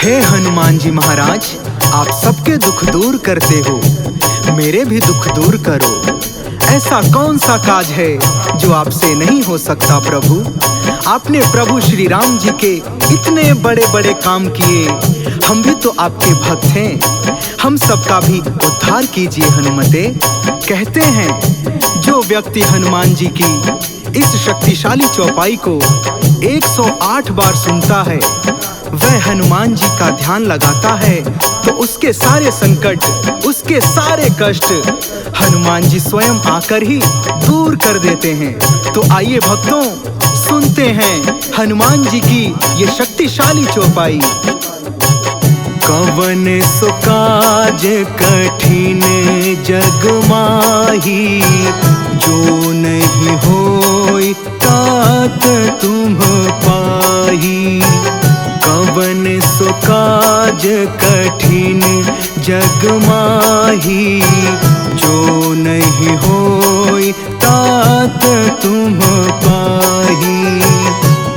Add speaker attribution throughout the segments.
Speaker 1: हे हनुमान जी महाराज, आप सबके दुख दूर करते हो, मेरे भी दुख दूर करो। ऐसा कौन सा काज है जो आपसे नहीं हो सकता प्रभु। आपने प्रभु श्री राम जी के इतने बड़े बड़े काम किए, हम भी तो आपके भक्त हैं, हम सबका भी उद्धार कीजिए हनुमते। कहते हैं जो व्यक्ति हनुमान जी की इस शक्तिशाली चौपाई को 108 बार सुनता है, वह हनुमान जी का ध्यान लगाता है तो उसके सारे संकट, उसके सारे कष्ट हनुमान जी स्वयं आकर ही दूर कर देते हैं। तो आइए भक्तों, सुनते हैं हनुमान जी की ये शक्तिशाली चौपाई।
Speaker 2: कवन सो काज कठिन जग माही, जो नहीं होई तात तुम पाही। कवन सो काज कठिन जग माही, जो नहीं होई तात तुम पाही।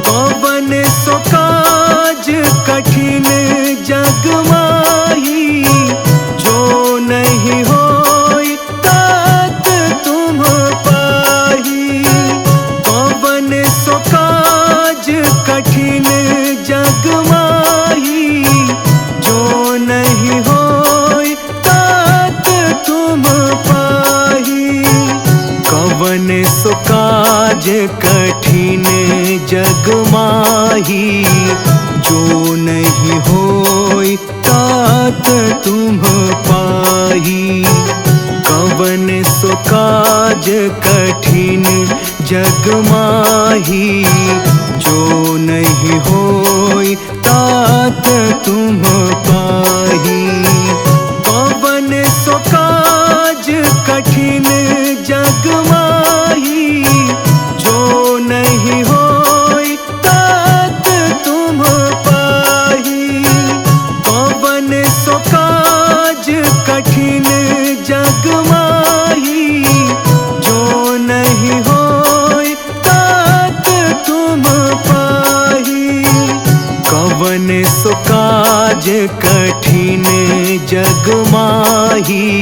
Speaker 2: कवन सो काज कठिन जग माही, जो नहीं होई तात तुम पाही। कवन सो काज कठिन जग माही, जो नहीं होई तात तुम पाही। कवन सो काज कठिन जग माही, जो नहीं होई तात तुम पाही। कवन सो काज कठिन जग माही, जो नहीं होई तात तुम पाही। कवन सो काज कठिन जग माही, जो नहीं होई तात तुम पाही। कवन सो काज कठिन जग माही, जो नहीं होई तात तुम पाही। कवन सो काज कठिन जग माही,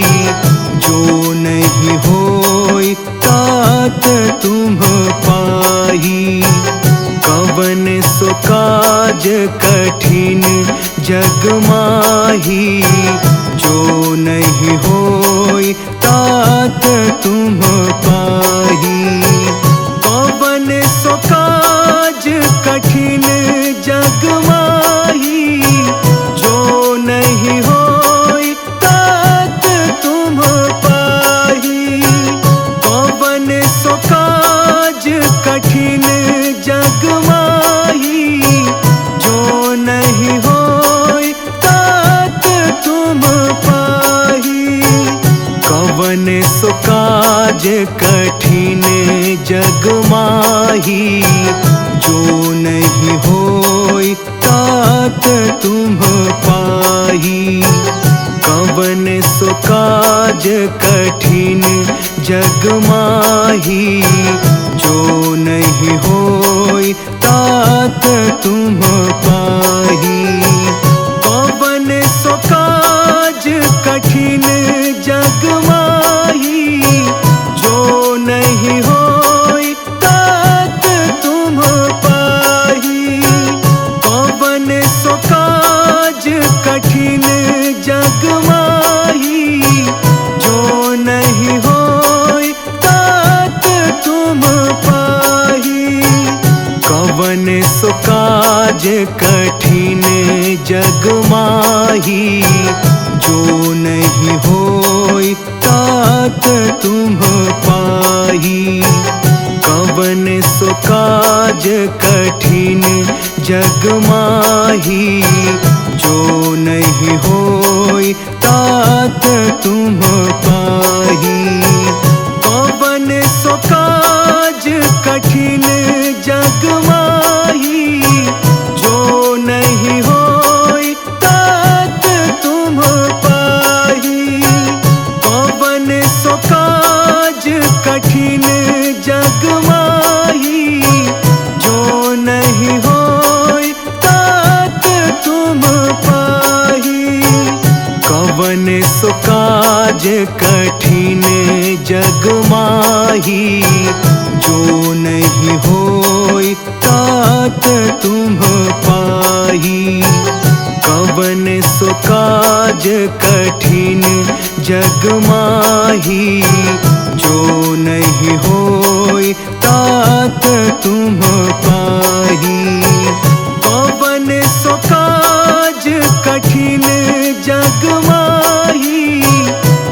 Speaker 2: जो नहीं होई तात तुम पाही। कवन सो काज कठिन जग माही, जो नहीं होई तात तुम पाही। कवन सो काज कठिन जग माही, जो नहीं होई तात तुम पाही। कवन सो काज कठिन जग माही, जो नहीं होई तात तुम पाही। कवन सो काज कठिन जग माही, जो नहीं होई तात तुम पाही। कवन सो काज कठिन जग माही, जो नहीं होई तात तुम पाही। कवन सो काज कठिन जग माही, जो नहीं होई तात तुम पाही। कवन सो काज कठिन जग माही, जो नहीं होई तात तुम पाही। कवन सो काज कठिन जग माही, जो नहीं होई तात तुम पाही। कवन सो काज कठिन जग माही, जो नहीं होई तात तुम पाही। कवन सो काज कठिन जग माही, जो नहीं होई तात तुम पाही। कवन सो काज कठिन जग माही, जो नहीं होई तात तुम पाही। काज कठिन जग माही, जो नहीं होई तात तुम पाही। कवन सो काज कठिन जग माही, जो नहीं होई तात तुम पाही। कवन सो काज कठिन जग माही,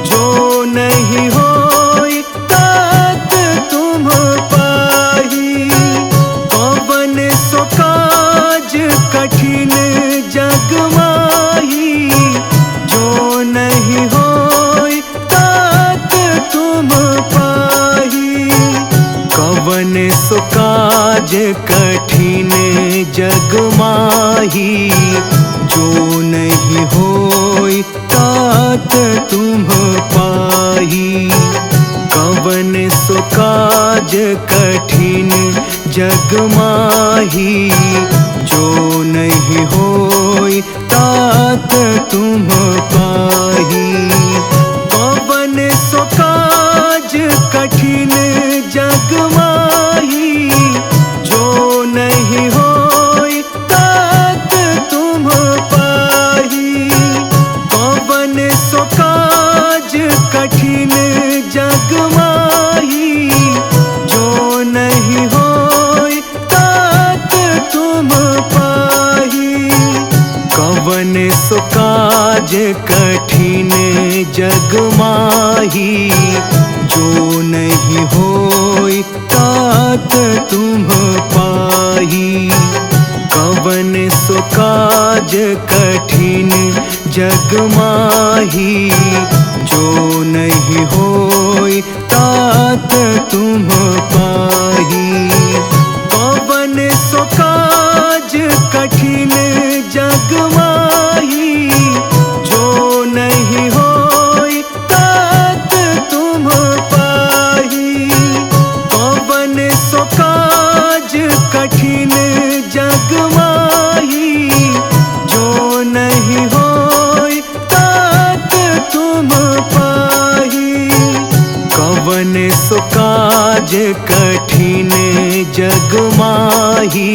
Speaker 2: जो नहीं होई तात तुम पाही। कवन सो काज कठिन जग माही, जो नहीं होई तात तुम पाही। कवन सो काज कठिन जग माही, जो नहीं होई तात तुम पाही। कवन सो काज कठिन जग माही, जो नहीं होई तात तुम पाही। कवन सो काज कठिन जग माही, जो नहीं होई तात तुम पाही। कवन सो काज कठिन जग माही, जो नहीं होई तात तुम पाही। कवन सो काज कठिन जग माही, जो नहीं होई तात तुम पाही। कवन सो काज कठिन जग माही, जो नहीं होई तात तुम पाही। कवन सो काज कठिन जग माही, जो नहीं होई तात तुम पाही। कवन सो काज कठिन जग माही, जो नहीं होई तात तुम पाही। कवन सो काज कठिन जग माही,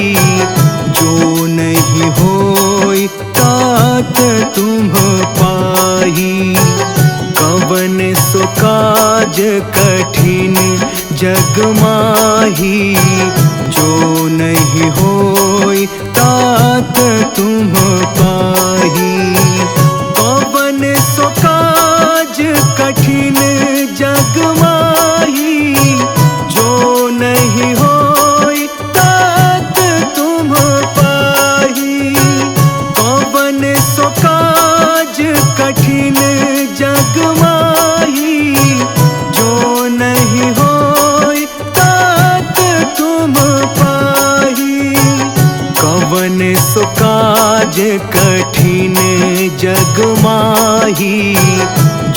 Speaker 2: जो नहीं होई तात तुम पाही। कवन सो काज कठिन जग माही, जो नहीं होई तात तुम पाही। कवन सो काज कठिन जग माही, जो नहीं होई तात तुम पाही। कवन सो काज कठिन जग माही, जो नहीं होई तात तुम पाही। कवन सो काज कठिन जग माही,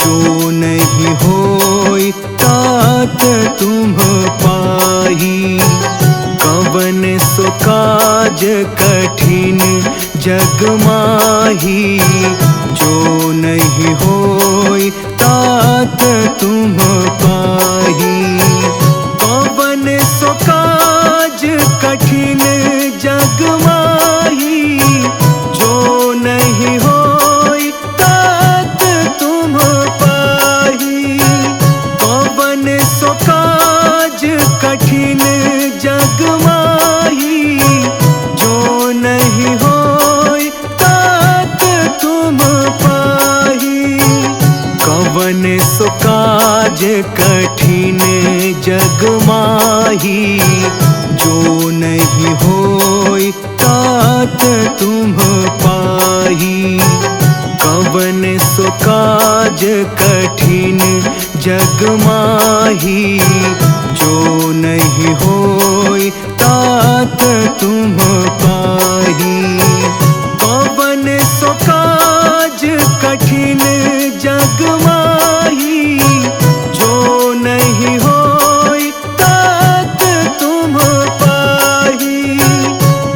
Speaker 2: जो नहीं होई तात तुम पाही। कवन सो काज कठिन जग माही, जो नहीं होई तात तुम पाही। कवन सो काज कठिन जग माही, जो नहीं होई तात तुम पाही। कवन सो काज कठिन जग माही, जो नहीं होई तात तुम पाही। कवन सो काज कठिन जग माही, जो नहीं होई तात तुम पाही। कवन सो काज कठिन जग माही, जो नहीं होई तात तुम पाही। कवन सो काज कठिन जग माही, जो नहीं होई तात तुम पाही।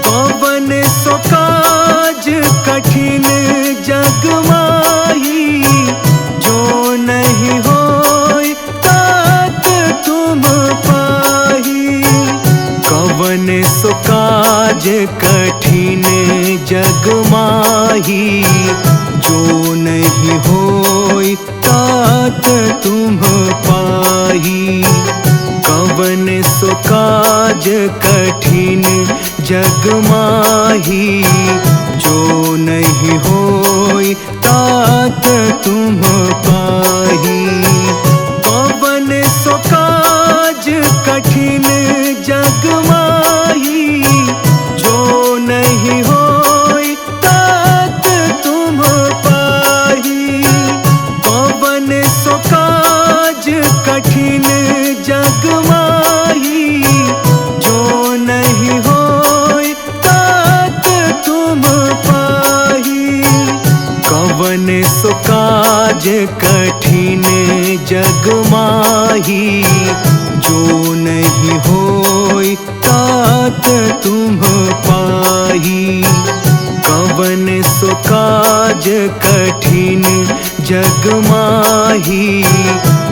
Speaker 2: कवन सो काज कठिन जग माही, जो नहीं कठिन जग माही, जो नहीं होई तात तुम पाही। कवन सो काज कठिन जग माही, जो नहीं होई तात तुम पाही। कवन सो काज कठिन जग माही, जो नहीं होई तात तुम पाही। कवन सो काज कठिन जग माही, जो नहीं होई तात तुम पाही। कवन सो काज कठिन जग माही, जो नहीं होई तात तुम पाही। कवन सो काज कठिन जग माही,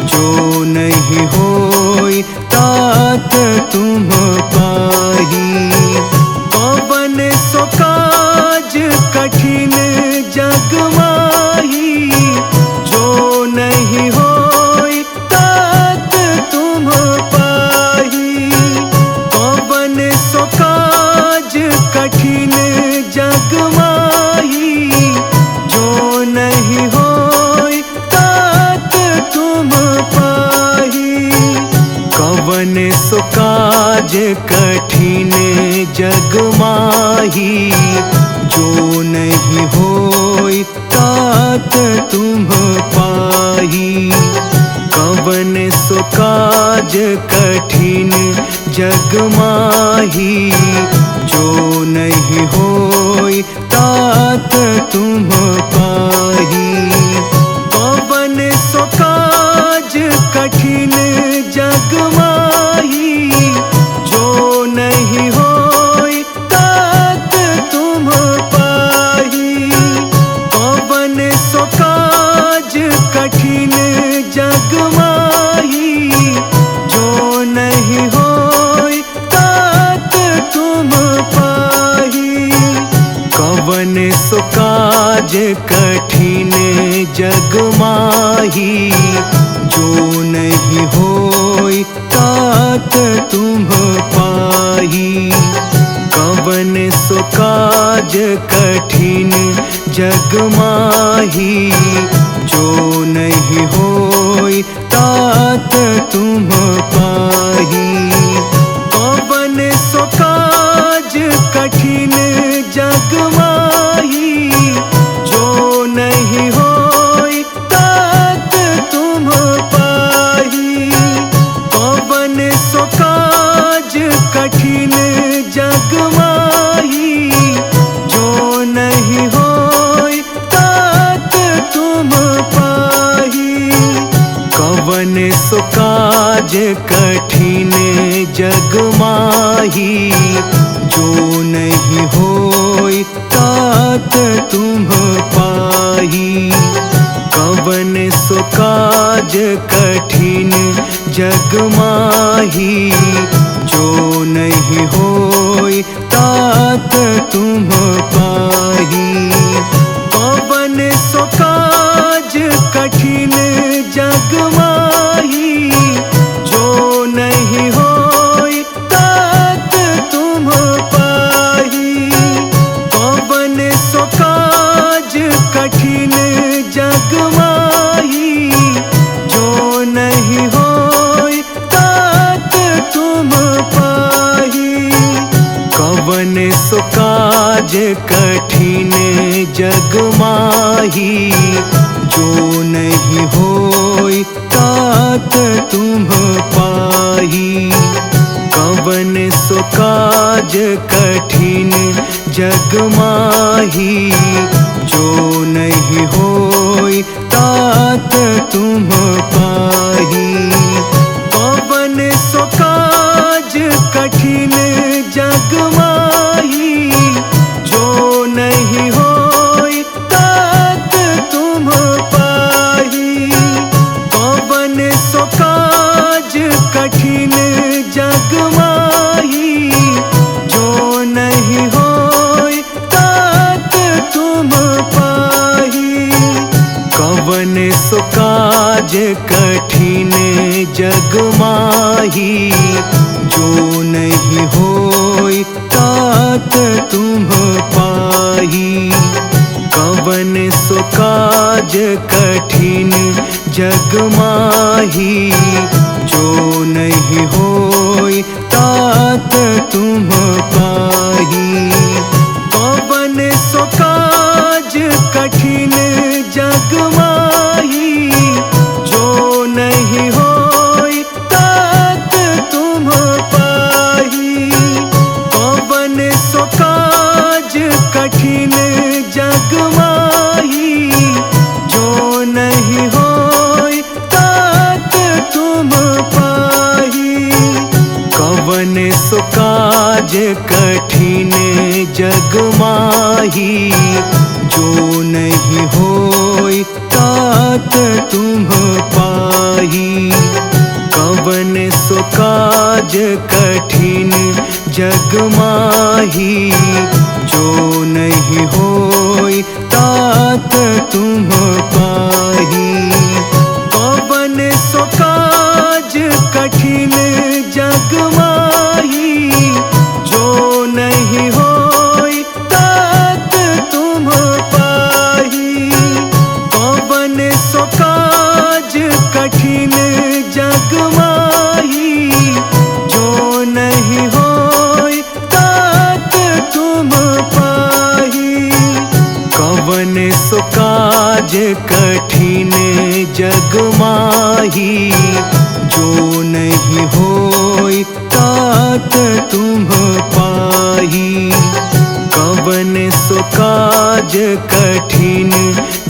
Speaker 2: जो नहीं होई तात तुम पाही। कवन सो काज कठिन जग माही, जो नहीं होई तात तुम पाही। कवन सो काज कठिन जग माही, जो नहीं होई तात तुम पाही। कवन सो काज कठिन जग माही, जो नहीं होई तात तुम पाही। कवन सो काज कठिन जग माही, जो नहीं होई तात तुम पाही। कवन सो काज कठिन जग माही, जो नहीं होई तात तुम पाही। कवन सो काज कठिन जग माही, जो नहीं होई तात तुम पाही। कवन सो काज कठिन जग माही, जो नहीं होई तात तुम पाही। कवन सो काज कठिन जग माही, जो नहीं होई तात तुम पाही। कवन सो काज कठिन जग माही, जो नहीं होई तात तुम पाही। कवन सो काज कठिन जग माही, जो नहीं होई तात तुम पाही। कवन सो काज कठिन जग माही, जो नहीं होई तात तुम पाही। कवन सो काज कठिन जग माही, जो नहीं होई तात तुम पाही। कवन सो काज कठिन जग माही, जो नहीं होई तात तुम पाही। कवन सो काज कठिन जग माही, जो नहीं होई तात तुम पाही। कवन सो काज कठिन जग माही, जो नहीं होई तात तुम पाही। कवन सो काज कठिन जग माही, जो नहीं होई तात तुम पाही। कवन सो काज कठिन जग माही, जो नहीं होई तात तुम पाही। कवन सो काज कठिन जग माही, जो नहीं होई काज कठिन जग माही, जो नहीं होई तात तुम पाही। कवन सो काज कठिन जग माही, जो नहीं होई तात तुम पाही। कवन सो काज कठिन जग माही, जो नहीं होई तात तुम पाही। कवन सो काज कठिन जग माही, जो नहीं होई तात तुम पाही। कवन सो काज कठिन जग माही, जो नहीं होई तात तुम पाही। कवन सो काज कठिन जग माही, जो नहीं होई तात तुम पाही। कवन सो काज कठिन जग माही, जो नहीं होई तात तुम पाही। कवन सो काज कठिन जग माही, जो नहीं होई तात तुम पाही। कवन सो काज कठिन जग माही, जो नहीं होई तात तुम पाही। कवन सो काज कठिन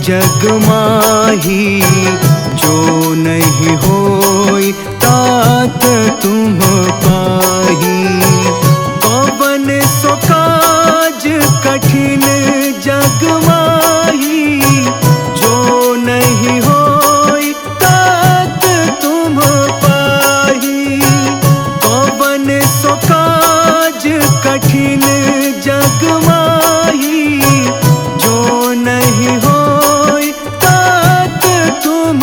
Speaker 2: जग माही, जो नहीं होई तात तुम पाही। कवन सो काज कठिन जग माही, जो नहीं होई तात तुम पाही। कवन सो काज कठिन जग माही, जो नहीं होई तात तुम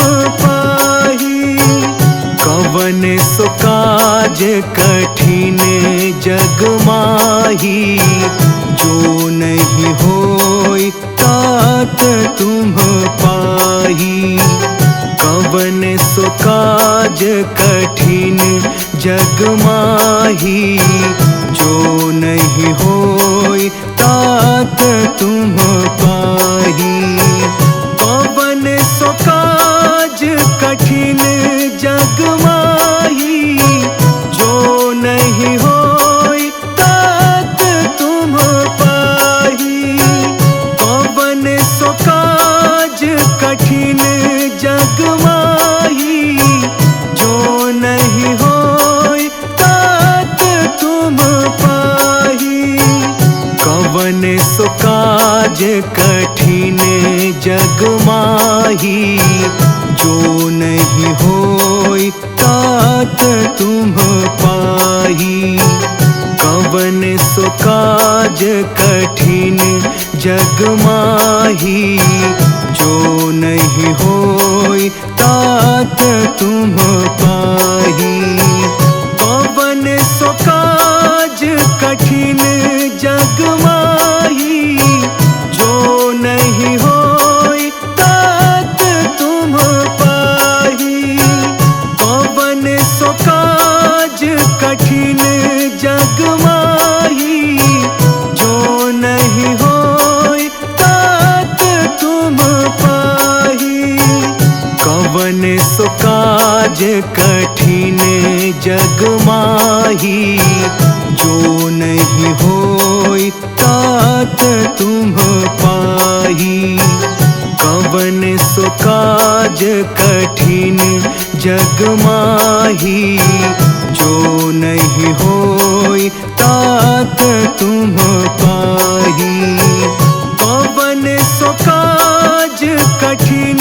Speaker 2: पाही। कवन सो काज कठिन जग माही, जो नहीं होई तात तुम पाही। कवन सो काज कठिन जग माही, जो नहीं होई तात तुम पाही। कवन सो काज कठिन जग माही, जो नहीं होई तात तुम पाही। कवन सो काज कठिन जग माही, जो नहीं होई तात तुम पाही। कवन सो काज कठिन जग माही, जो नहीं होई तात तुम पाही। कवन सो काज कठिन जग माही, जो नहीं होई तात तुम पाही। कवन सो काज कठिन जग माही, जो नहीं होई तात तुम पाही। कवन सो काज कठिन जग माही, जो नहीं होई तात तुम पाही। कवन सो काज कठिन जग माही, जो नहीं होई तात तुम पाही। कवन सो काज कठिन जग माही, जो नहीं होई तात तुम पाही। कवन सो काज कठिन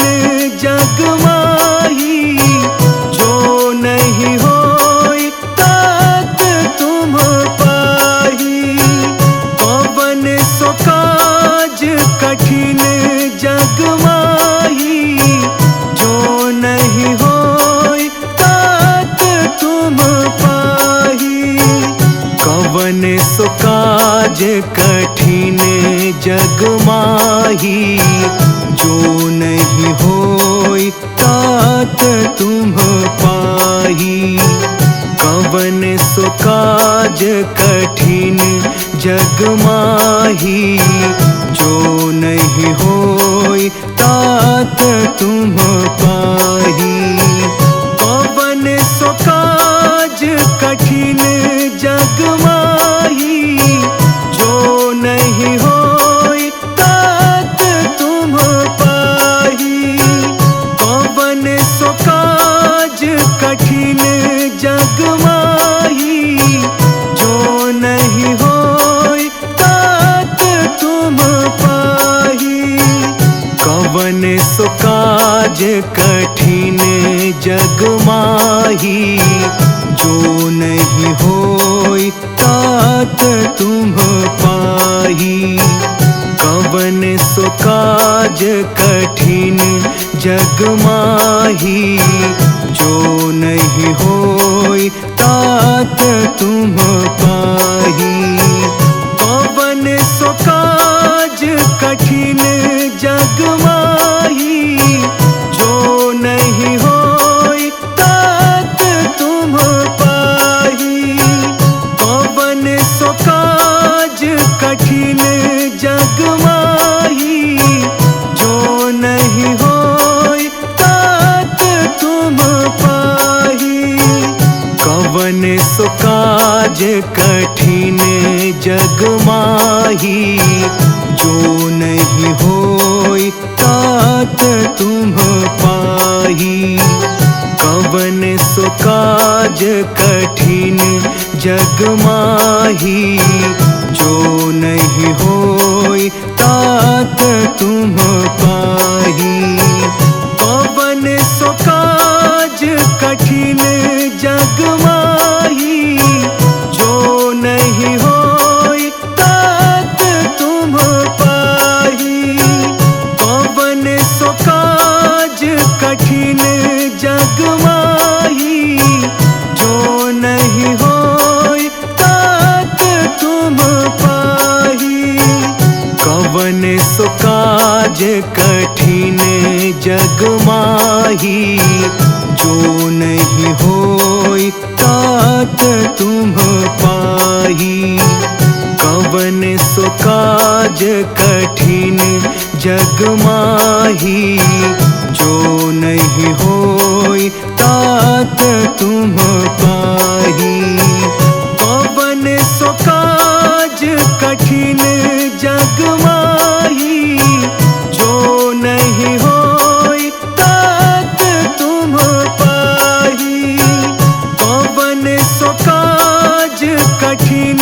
Speaker 2: जग माही, जो नहीं होई तात तुम पाही। कवन सो काज कठिन जग माही, जो नहीं जग माही, जो नहीं होई तात तुम पाही। कवन सो काज कठिन जग माही, जो नहीं होई तात तुम पाही। कवन सो काज कठिन जग माही, जो नहीं होई तात तुम पाही। कवन सो काज कठिन जग माही, जो नहीं होई तात तुम पाही। कवन सो काज कठिन जग माही, जो नहीं होई तात तुम पाही। कवन सो काज कठिन जग माही, जो नहीं होई तात तुम पाही। कवन सो काज कठिन जग माही, जो नहीं होई तात तुम पाही। कवन सो काज कठिन जग माही, जो नहीं होई तात तुम पाही। कवन सो काज कठिन जग माही, जो नहीं होई तात तुम पाही। कवन सो काज कठिन जग माही, जो नहीं होई तात तुम पाही। कवन सो काज कठिन जग माही, जो नहीं होई तात तुम पाही। कवन सो काज कठिन जग माही, जो नहीं होई तात तुम पाही। कवन सो काज कठिन जग माही, जो नहीं होई तात तुम पाही। कवन सो काज कठिन जग माही, जो नहीं होई तात तुम पाही। कवन सो काज कठिन जग माही, जो नहीं होई तात तुम पाही। कवन सो काज कठिन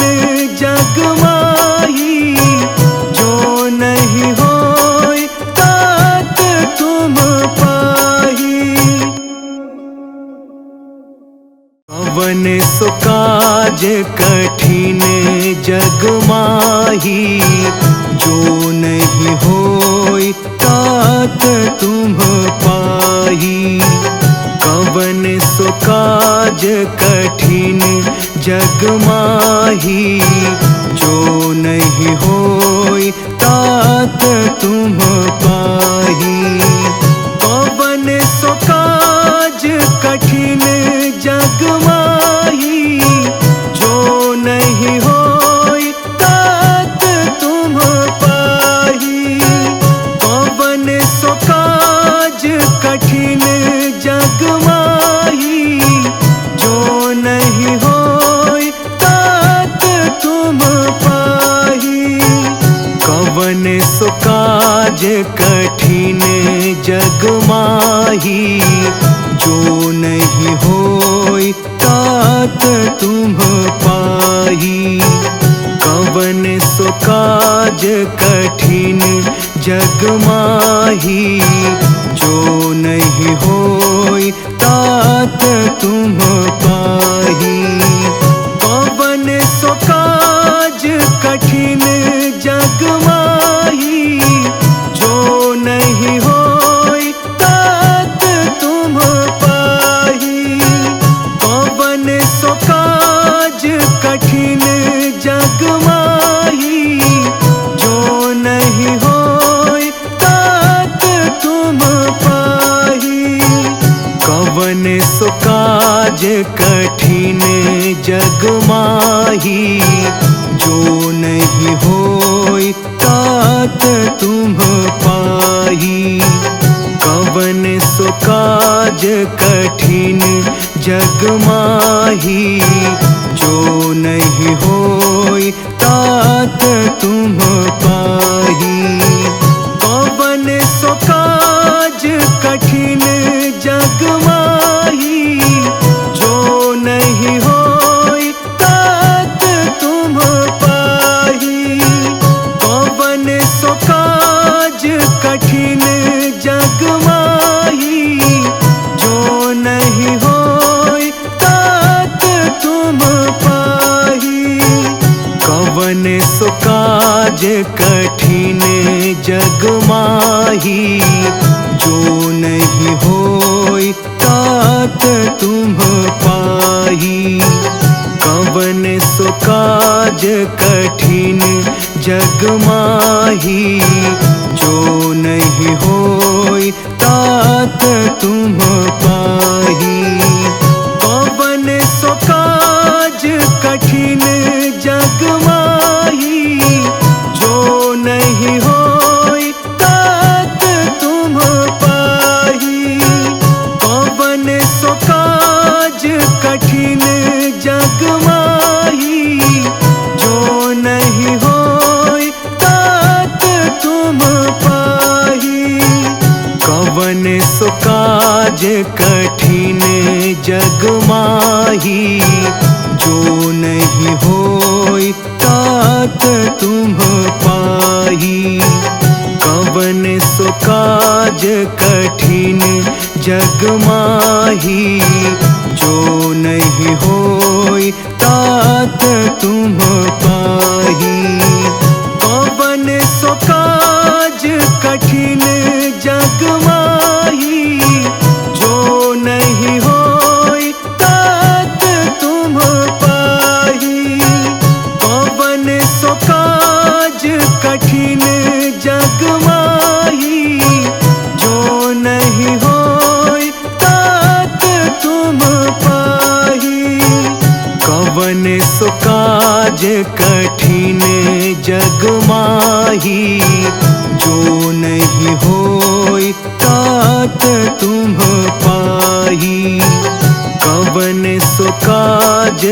Speaker 2: जग माही, जो नहीं होई तात तुम पाही। कवन सो काज कठिन जग माही, जो नहीं होई तात तुम पाही। कवन सो काज कठिन जग माही, जो नहीं होई तात तुम पाही। कवन सो काज कठिन जग माही, जो नहीं होई तात तुम पाही। कवन सो काज कठिन जग माही, जो नहीं होई तात तुम पाही। कवन सो काज कठिन जग माही, जो नहीं होई तात तुम पाही। कवन सो काज कठिन जग माही, जो नहीं होई तात तुम पाही। कवन सो काज कठिन जग माही, जो नहीं होई तात तुम पाही। कवन सो काज कठिन जग माही, जो नहीं तुम पाही। कवन सो काज कठिन जग माही, जो नहीं होई तात तुम पाही। कवन सो काज कठिन जग माही, जो नहीं होई तात तुम पाही। कवन सो काज कठिन जग माही, जो नहीं होई तात तुम पाही। कवन सो काज कठिन जग माही, जो नहीं होई तात तुम पाही। कवन सो काज कठिन जग माही, जो नहीं होई तात तुम पाही। कवन सो काज कठिन जग माही, जो नहीं होई तात तुम पाही। कवन सो काज कठिन जग माही, जो नहीं होई तात तुम पाही। कवन सो काज कठिन जग माही, जो नहीं होई तात तुम पाही। कवन सो काज कठिन जग माही, जो नहीं होई तात तुम पाही। कवन सो काज कठिन जग माही, जो नहीं होई तात तुम पाही। कवन सो काज कठिन जग माही, जो नहीं होई तात तुम पाही। कवन सो काज कठिन जग माही, जो नहीं होई तात तुम पाही। कवन सो काज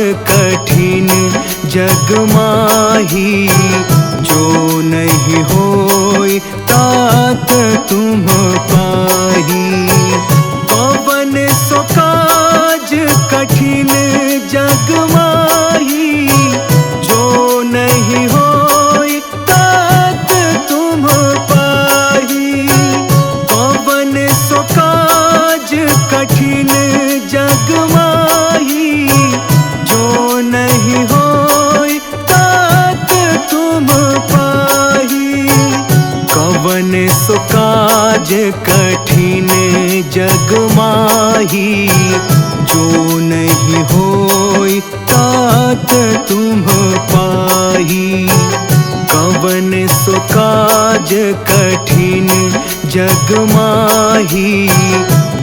Speaker 2: कठिन जग माही, जो नहीं होई तात तुम पाही। कवन सो काज कठिन जग माही, जो नहीं होई तात तुम पाही। कवन सो काज कठिन जग माही, जो नहीं होई तात तुम पाही। कवन सो काज कठिन जग माही, जो नहीं होई तात तुम पाही। कवन सो काज कठिन जग माही,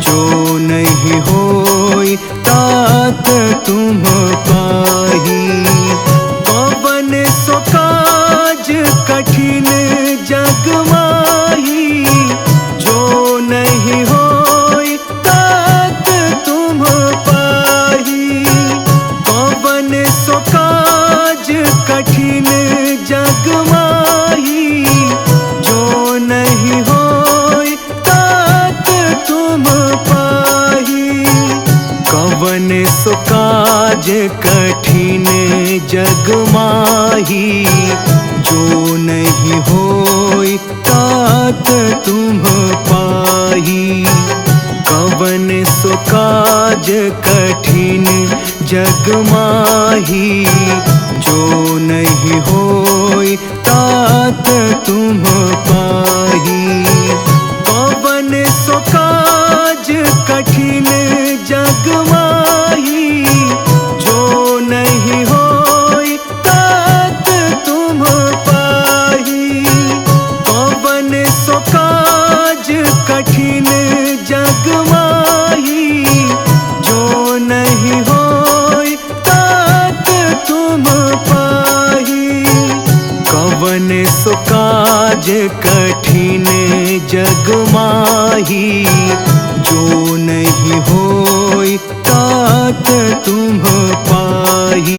Speaker 2: जो नहीं होई तात तुम पाही। कवन सो काज कठिन जग माही, जो नहीं होई तात तुम पाही। कवन सो काज कठिन जग माही, जो नहीं होई तात तुम पाही। कवन सो काज कठिन जग माही, जो नहीं होई तात तुम पाही। कवन सो काज कठिन जग माही, जो नहीं होई तात तुम पाही। कवन सो काज कठिन जग माही, जो नहीं होई तात तुम पाही। कवन सो काज कठिन जग माही, जो नहीं होई तात तुम पाही। कवन सो काज कठिन जग माही। जो नहीं होई तात तुम